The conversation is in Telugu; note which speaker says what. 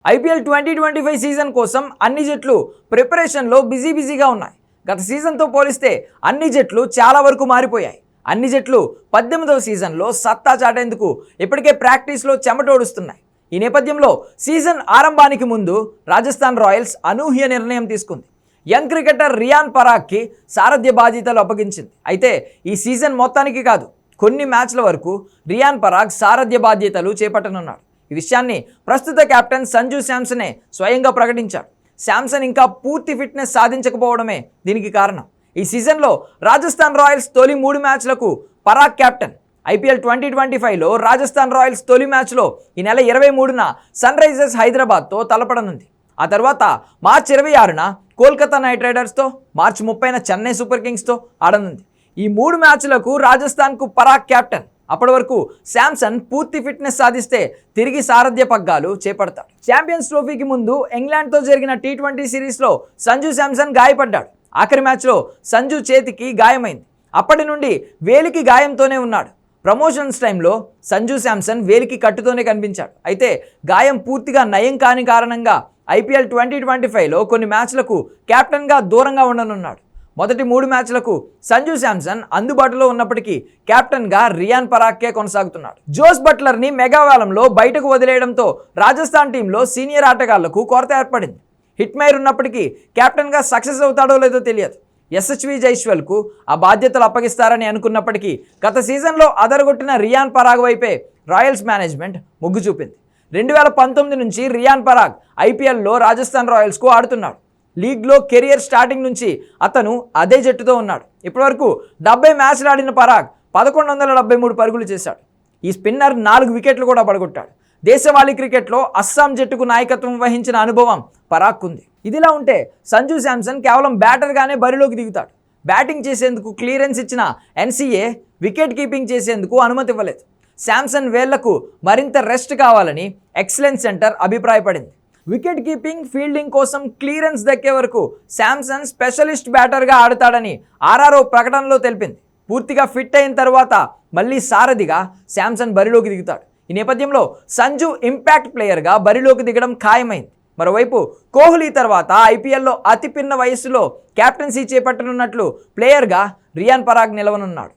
Speaker 1: ఐపీఎల్ 2025 సీజన్ కోసం అన్ని జట్లు ప్రిపరేషన్లో బిజీగా ఉన్నాయి. గత సీజన్తో పోలిస్తే అన్ని జట్లు చాలా వరకు మారిపోయాయి. అన్ని జట్లు 18వ సీజన్లో సత్తా చాటేందుకు ఇప్పటికే ప్రాక్టీస్లో చెమటోడుస్తున్నాయి. ఈ నేపథ్యంలో సీజన్ ఆరంభానికి ముందు రాజస్థాన్ రాయల్స్ అనూహ్య నిర్ణయం తీసుకుంది. యంగ్ క్రికెటర్ రియాన్ పరాగ్కి సారథ్య బాధ్యతలు అప్పగించింది. అయితే ఈ సీజన్ మొత్తానికి కాదు, కొన్ని మ్యాచ్ల వరకు రియాన్ పరాగ్ సారథ్య బాధ్యతలు చేపట్టనున్నాడు. ఈ విషయాన్ని ప్రస్తుత కెప్టెన్ సంజు శాంసనే స్వయంగా ప్రకటించాడు. శాంసన్ ఇంకా పూర్తి ఫిట్నెస్ సాధించకపోవడమే దీనికి కారణం. ఈ సీజన్లో రాజస్థాన్ రాయల్స్ తొలి 3 మ్యాచ్లకు పరాగ్ కెప్టెన్. ఐపీఎల్ 2025లో రాజస్థాన్ రాయల్స్ తొలి మ్యాచ్లో ఈ నెల 23న సన్ రైజర్స్ హైదరాబాద్తో తలపడనుంది. ఆ తర్వాత మార్చి 26న కోల్కతా నైట్ రైడర్స్తో, మార్చి 30న చెన్నై సూపర్ కింగ్స్తో ఆడనుంది. ఈ 3 మ్యాచ్లకు రాజస్థాన్కు పరాగ్ కెప్టెన్. అప్పటి వరకు శాంసన్ పూర్తి ఫిట్నెస్ సాధిస్తే తిరిగి సారథ్య పగ్గాలు చేపడతాడు. ఛాంపియన్స్ ట్రోఫీకి ముందు ఇంగ్లాండ్తో జరిగిన T20 సిరీస్లో సంజు శాంసన్ గాయపడ్డాడు. ఆఖరి మ్యాచ్లో సంజు చేతికి గాయమైంది. అప్పటి నుండి వేలికి గాయంతోనే ఉన్నాడు. ప్రమోషన్స్ టైంలో సంజు శాంసన్ వేలికి కట్టుతోనే కనిపించాడు. అయితే గాయం పూర్తిగా నయం కాని కారణంగా ఐపీఎల్ 2025లో కొన్ని మ్యాచ్లకు కెప్టెన్గా దూరంగా ఉండనున్నాడు. మొదటి 3 మ్యాచ్లకు సంజు శాంసన్ అందుబాటులో ఉన్నప్పటికీ కెప్టెన్గా రియాన్ పరాగ్కే కొనసాగుతున్నాడు. జోస్ బట్లర్ని మెగావేలంలో బయటకు వదిలేయడంతో రాజస్థాన్ టీంలో సీనియర్ ఆటగాళ్లకు కొరత ఏర్పడింది. హిట్మైర్ ఉన్నప్పటికీ కెప్టెన్గా సక్సెస్ అవుతాడో లేదో తెలియదు. ఎస్ఎస్వి జైస్వాల్కు ఆ బాధ్యతలు అప్పగిస్తారని అనుకున్నప్పటికీ గత సీజన్లో అదరగొట్టిన రియాన్ పరాగ్ వైపే రాయల్స్ మేనేజ్మెంట్ మొగ్గు చూపింది. 2019 నుంచి రియాన్ పరాగ్ ఐపీఎల్లో రాజస్థాన్ రాయల్స్కు ఆడుతున్నాడు. లీగ్లో కెరియర్ స్టార్టింగ్ నుంచి అతను అదే జట్టుతో ఉన్నాడు. ఇప్పటివరకు 70 మ్యాచ్లు ఆడిన పరాగ్ 1173 పరుగులు చేశాడు. ఈ స్పిన్నర్ 4 వికెట్లు కూడా పడగొట్టాడు. దేశవాళీ క్రికెట్లో అస్సాం జట్టుకు నాయకత్వం వహించిన అనుభవం పరాగ్కు ఉంది. ఇదిలా ఉంటే సంజు శాంసన్ కేవలం బ్యాటర్గానే బరిలోకి దిగుతాడు. బ్యాటింగ్ చేసేందుకు క్లియరెన్స్ ఇచ్చిన ఎన్సీఏ వికెట్ కీపింగ్ చేసేందుకు అనుమతి ఇవ్వలేదు. శాంసన్ వేళ్లకు మరింత రెస్ట్ కావాలని ఎక్సలెన్స్ సెంటర్ అభిప్రాయపడింది. వికెట్ కీపింగ్, ఫీల్డింగ్ కోసం క్లియరెన్స్ దక్కే వరకు శాంసన్ స్పెషలిస్ట్ బ్యాటర్గా ఆడతాడని ఆర్ఆర్ఓ ప్రకటనలో తెలిపింది. పూర్తిగా ఫిట్ అయిన తర్వాత మళ్ళీ సారథిగా శాంసన్ బరిలోకి దిగుతాడు. ఈ నేపథ్యంలో సంజు ఇంపాక్ట్ ప్లేయర్గా బరిలోకి దిగడం ఖాయమైంది. మరోవైపు కోహ్లీ తర్వాత ఐపీఎల్లో అతి పిన్న వయస్సులో కెప్టెన్సీ చేపట్టనున్నట్లు ప్లేయర్గా రియాన్ పరాగ్ నిలవనున్నాడు.